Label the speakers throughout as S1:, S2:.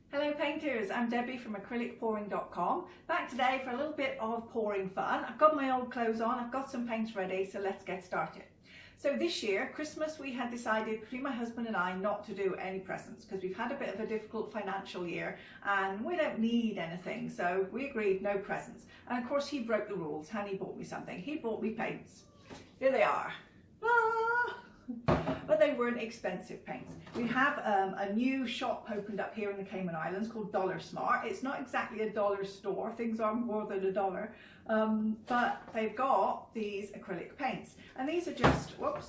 S1: Hello painters, I'm Debbie from acrylicpouring.com. Back today for a little bit of pouring fun. I've got my old clothes on, I've got some paints ready, so let's get started. So this year, Christmas, we had decided between my husband and I not to do any presents because we've had a bit of a difficult financial year and we don't need anything, so we agreed no presents. And of course he broke the rules and he bought me something. He bought me paints. Here they are. But they weren't expensive paints. We have a new shop opened up here in the Cayman Islands called Dollar Smart. It's not exactly a dollar store, things are more than $1, but they've got these acrylic paints. And these are just, whoops,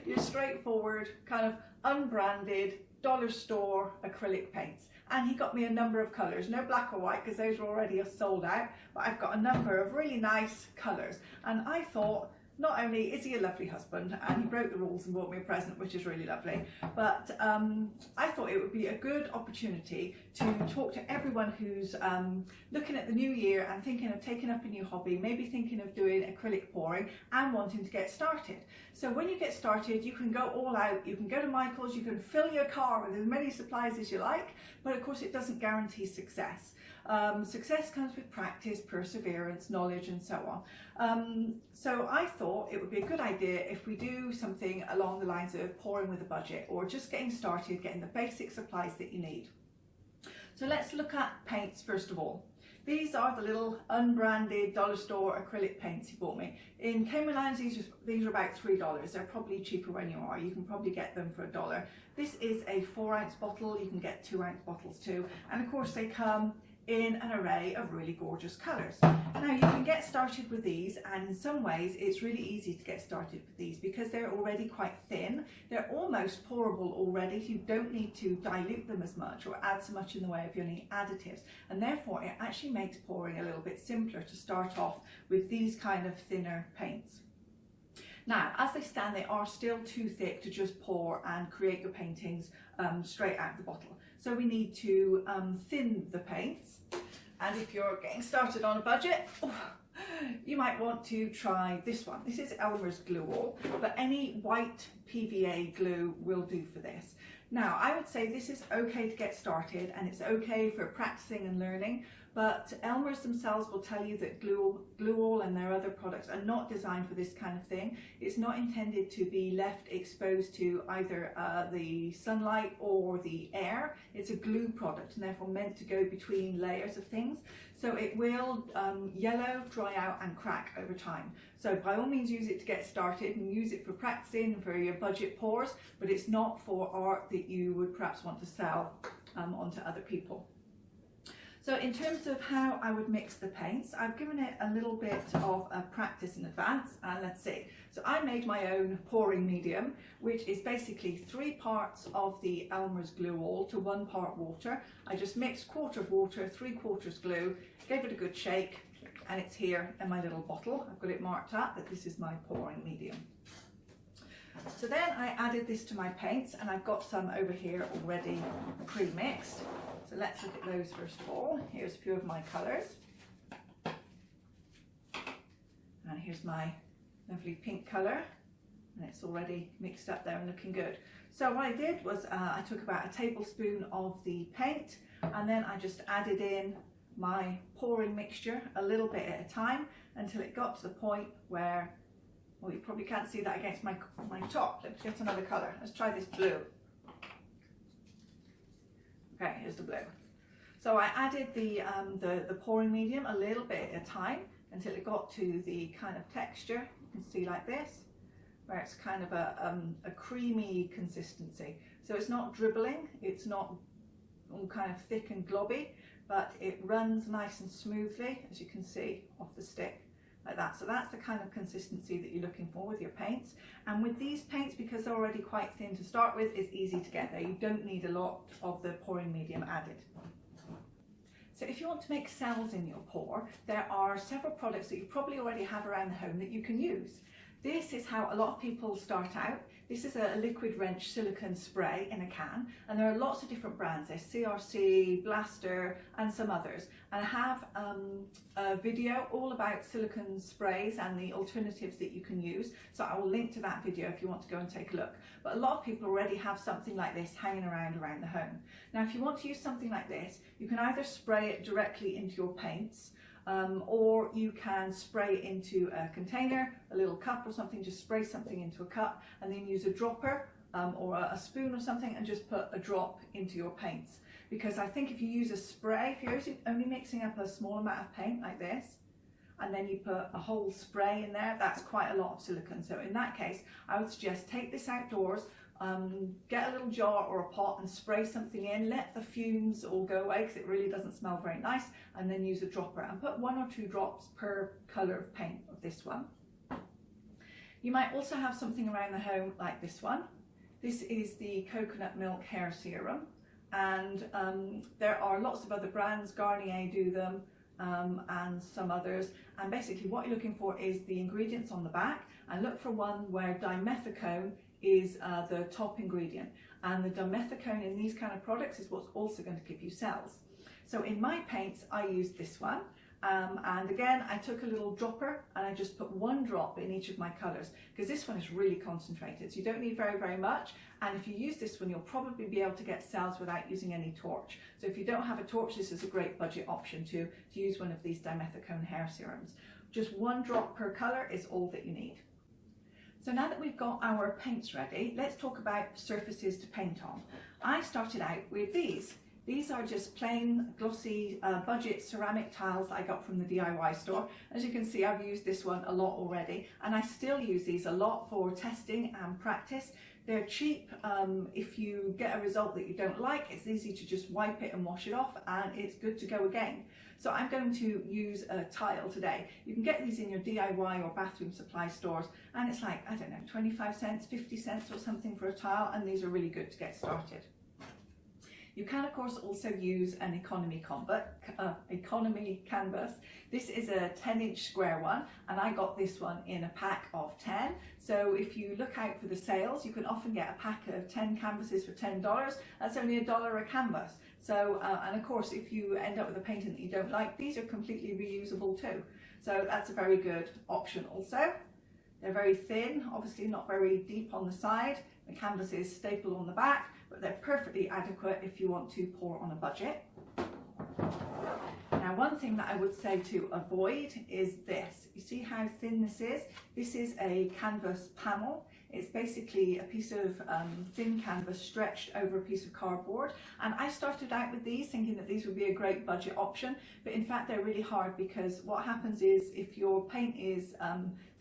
S1: your straightforward kind of unbranded dollar store acrylic paints. And he got me a number of colours, no black or white because those are already sold out, but I've got a number of really nice colours. And I thought, not only is he a lovely husband and he broke the rules and bought me a present, which is really lovely, but I thought it would be a good opportunity to talk to everyone who's looking at the new year and thinking of taking up a new hobby, maybe thinking of doing acrylic pouring and wanting to get started. So when you get started, you can go all out, you can go to Michael's, you can fill your car with as many supplies as you like, but of course it doesn't guarantee success. Success comes with practice, perseverance, knowledge and so on. So I thought it would be a good idea if we do something along the lines of pouring with a budget or just getting started, getting the basic supplies that you need. So let's look at paints first of all. These are the little unbranded dollar store acrylic paints he bought me. In Cayman Islands, these are about $3. They're probably cheaper when you are. You can probably get them for $1. This is a 4-ounce bottle. You can get 2-ounce bottles too. And of course they come in an array of really gorgeous colours. Now you can get started with these, and in some ways it's really easy to get started with these because they're already quite thin. They're almost pourable already, so you don't need to dilute them as much or add so much in the way of any additives, and therefore it actually makes pouring a little bit simpler to start off with these kind of thinner paints. Now, as they stand, they are still too thick to just pour and create your paintings straight out of the bottle. So we need to thin the paints. And if you're getting started on a budget, you might want to try this one. This is Elmer's Glue All, but any white PVA glue will do for this. Now, I would say this is okay to get started and it's okay for practicing and learning, but Elmer's themselves will tell you that Glue All and their other products are not designed for this kind of thing. It's not intended to be left exposed to either the sunlight or the air. It's a glue product and therefore meant to go between layers of things. So it will yellow, dry out and crack over time. So by all means use it to get started and use it for practicing, for your budget pours, but it's not for art that you would perhaps want to sell onto other people. So in terms of how I would mix the paints, I've given it a little bit of a practice in advance, and let's see. So I made my own pouring medium, which is basically 3 parts of the Elmer's Glue All to 1 part water. I just mixed 1/4 water, 3/4 glue, gave it a good shake, and it's here in my little bottle. I've got it marked up that this is my pouring medium. So then I added this to my paints, and I've got some over here already pre-mixed. So let's look at those first of all. Here's a few of my colours. And here's my lovely pink colour. And it's already mixed up there and looking good. So what I did was I took about a tablespoon of the paint, and then I just added in my pouring mixture a little bit at a time until it got to the point where, well, you probably can't see that against my top. Let's get another colour. Let's try this blue. Okay, here's the blue. So I added the pouring medium a little bit at a time until it got to the kind of texture you can see like this, where it's kind of a creamy consistency. So it's not dribbling, it's not all kind of thick and globby, but it runs nice and smoothly, as you can see off the stick. Like that. So that's the kind of consistency that you're looking for with your paints. And with these paints, because they're already quite thin to start with, it's easy to get there. You don't need a lot of the pouring medium added. So if you want to make cells in your pour, there are several products that you probably already have around the home that you can use. This is how a lot of people start out. This is a liquid wrench silicone spray in a can, and there are lots of different brands. There's CRC, Blaster, and some others. And I have a video all about silicone sprays and the alternatives that you can use. So I will link to that video if you want to go and take a look. But a lot of people already have something like this hanging around the home. Now, if you want to use something like this, you can either spray it directly into your paints, or you can spray it into a container, a little cup or something. Just spray something into a cup and then use a dropper or a spoon or something and just put a drop into your paints. Because I think if you use a spray, if you're only mixing up a small amount of paint like this, and then you put a whole spray in there, that's quite a lot of silicone. So in that case, I would suggest take this outdoors, get a little jar or a pot and spray something in, let the fumes all go away because it really doesn't smell very nice, and then use a dropper and put 1 or 2 drops per colour of paint of this one. You might also have something around the home like this one. This is the coconut milk hair serum, and there are lots of other brands. Garnier do them, and some others, and basically what you're looking for is the ingredients on the back, and look for one where dimethicone is the top ingredient, and the dimethicone in these kind of products is what's also going to give you cells. So in my paints I used this one, and again I took a little dropper and I just put 1 drop in each of my colours, because this one is really concentrated, so you don't need very much, and if you use this one you'll probably be able to get cells without using any torch. So if you don't have a torch, this is a great budget option to use one of these dimethicone hair serums. Just 1 drop per colour is all that you need. So now that we've got our paints ready, let's talk about surfaces to paint on. I started out with these. These are just plain glossy budget ceramic tiles that I got from the DIY store. As you can see, I've used this one a lot already, and I still use these a lot for testing and practice. They're cheap. If you get a result that you don't like, it's easy to just wipe it and wash it off, and it's good to go again. So I'm going to use a tile today. You can get these in your DIY or bathroom supply stores, and it's like, I don't know, 25 cents, 50 cents or something for a tile, and these are really good to get started. You can of course also use an economy canvas. This is a 10-inch square one, and I got this one in a pack of 10. So if you look out for the sales, you can often get a pack of 10 canvases for $10. That's only $1 a canvas. So, and of course, if you end up with a painting that you don't like, these are completely reusable too. So that's a very good option also. They're very thin, obviously not very deep on the side. The canvas is stapled on the back, but they're perfectly adequate if you want to pour on a budget. Now, one thing that I would say to avoid is this. You see how thin this is? This is a canvas panel. It's basically a piece of thin canvas stretched over a piece of cardboard. And I started out with these thinking that these would be a great budget option, but in fact they're really hard, because what happens is if your paint is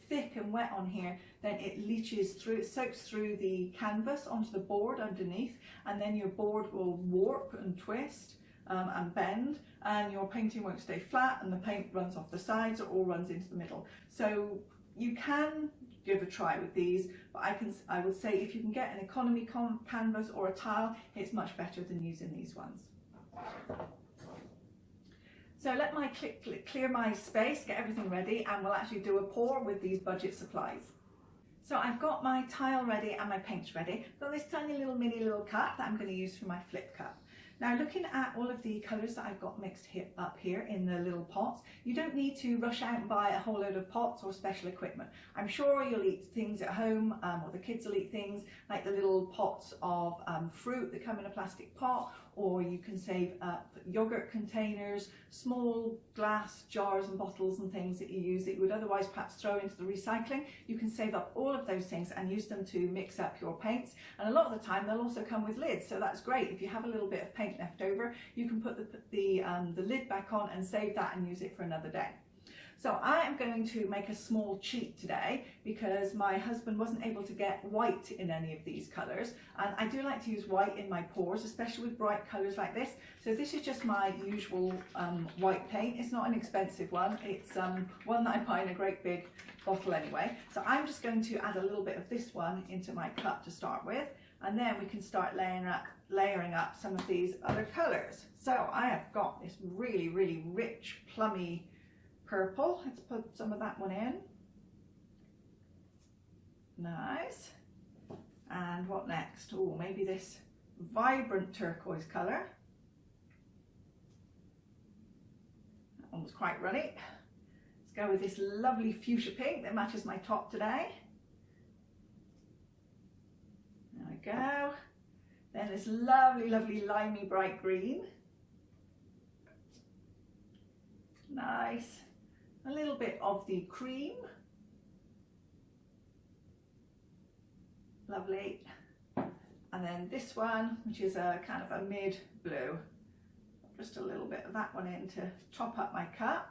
S1: thick and wet on here, then it leaches through, it soaks through the canvas onto the board underneath, and then your board will warp and twist and bend, and your painting won't stay flat, and the paint runs off the sides or all runs into the middle. So you can give a try with these, but I would say if you can get an economy canvas or a tile, it's much better than using these ones. So let me clear my space, get everything ready, and we'll actually do a pour with these budget supplies. So I've got my tile ready and my paints ready. I've got this tiny little mini cup that I'm going to use for my flip cup. Now, looking at all of the colours that I've got mixed up here in the little pots, you don't need to rush out and buy a whole load of pots or special equipment. I'm sure you'll eat things at home, or the kids will eat things like the little pots of fruit that come in a plastic pot, or you can save up yogurt containers, small glass jars and bottles and things that you use that you would otherwise perhaps throw into the recycling. You can save up all of those things and use them to mix up your paints. And a lot of the time they'll also come with lids, so that's great. If you have a little bit of paint left over, you can put the lid back on and save that and use it for another day. So I am going to make a small cheat today because my husband wasn't able to get white in any of these colours, and I do like to use white in my pours, especially with bright colours like this. So this is just my usual white paint. It's not an expensive one, it's one that I buy in a great big bottle anyway. So I'm just going to add a little bit of this one into my cup to start with, and then we can start layering up some of these other colours. So I have got this really rich plummy purple. Let's put some of that one in. Nice. And what next? Oh, maybe this vibrant turquoise colour. That one was quite runny. Let's go with this lovely fuchsia pink that matches my top today. There we go. Then this lovely, lovely limey bright green. Nice. A little bit of the cream. Lovely. And then this one, which is a kind of a mid blue. Just a little bit of that one in to top up my cup.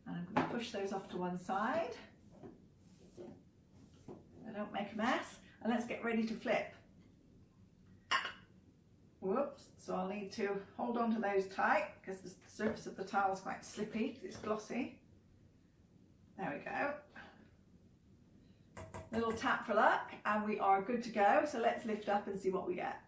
S1: And I'm going to push those off to one side. I don't make a mess. And let's get ready to flip. Whoops, so I'll need to hold on to those tight because the surface of the towel is quite slippy, it's glossy. There we go. Little tap for luck and we are good to go. So let's lift up and see what we get.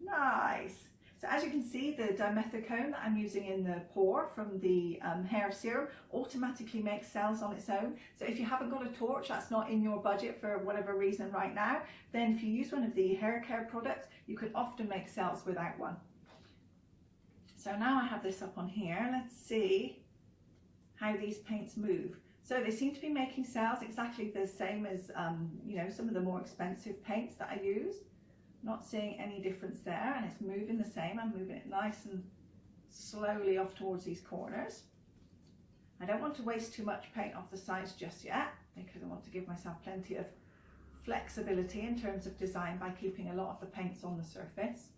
S1: Nice. So as you can see, the dimethicone that I'm using in the pour from the hair serum automatically makes cells on its own. So if you haven't got a torch, that's not in your budget for whatever reason right now, then if you use one of the hair care products, you could often make cells without one. So now I have this up on here. Let's see how these paints move. So they seem to be making cells exactly the same as you know, some of the more expensive paints that I use. Not seeing any difference there, and it's moving the same. I'm moving it nice and slowly off towards these corners. I don't want to waste too much paint off the sides just yet because I want to give myself plenty of flexibility in terms of design by keeping a lot of the paints on the surface.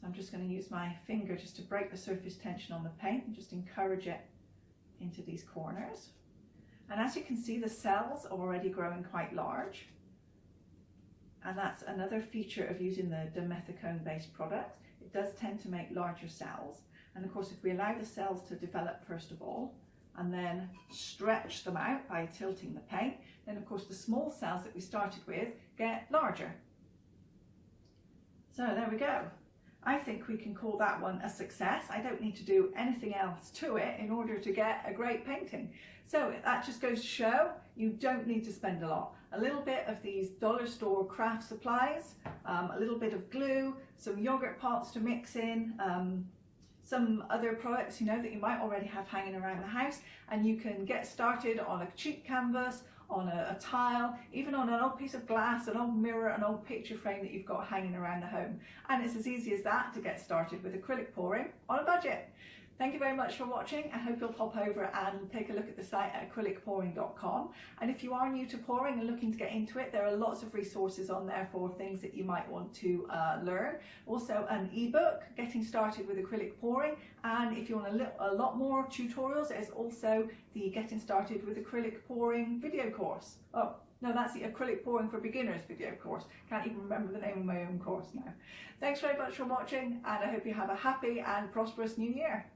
S1: So I'm just going to use my finger just to break the surface tension on the paint and just encourage it into these corners. And as you can see, the cells are already growing quite large. And that's another feature of using the dimethicone based product. It does tend to make larger cells. And of course, if we allow the cells to develop first of all, and then stretch them out by tilting the paint, then of course the small cells that we started with get larger. So there we go. I think we can call that one a success. I don't need to do anything else to it in order to get a great painting. So that just goes to show you don't need to spend a lot. A little bit of these dollar store craft supplies, a little bit of glue, some yogurt pots to mix in, some other products, you know, that you might already have hanging around the house, and you can get started on a cheap canvas, on a tile, even on an old piece of glass, an old mirror, an old picture frame that you've got hanging around the home. And it's as easy as that to get started with acrylic pouring on a budget. Thank you very much for watching. I hope you'll pop over and take a look at the site at acrylicpouring.com. And if you are new to pouring and looking to get into it, there are lots of resources on there for things that you might want to learn. Also an ebook, Getting Started with Acrylic Pouring. And if you want a lot more tutorials, there's also the Getting Started with Acrylic Pouring video course. Oh, no, that's the Acrylic Pouring for Beginners video course. Can't even remember the name of my own course now. Thanks very much for watching, and I hope you have a happy and prosperous new year.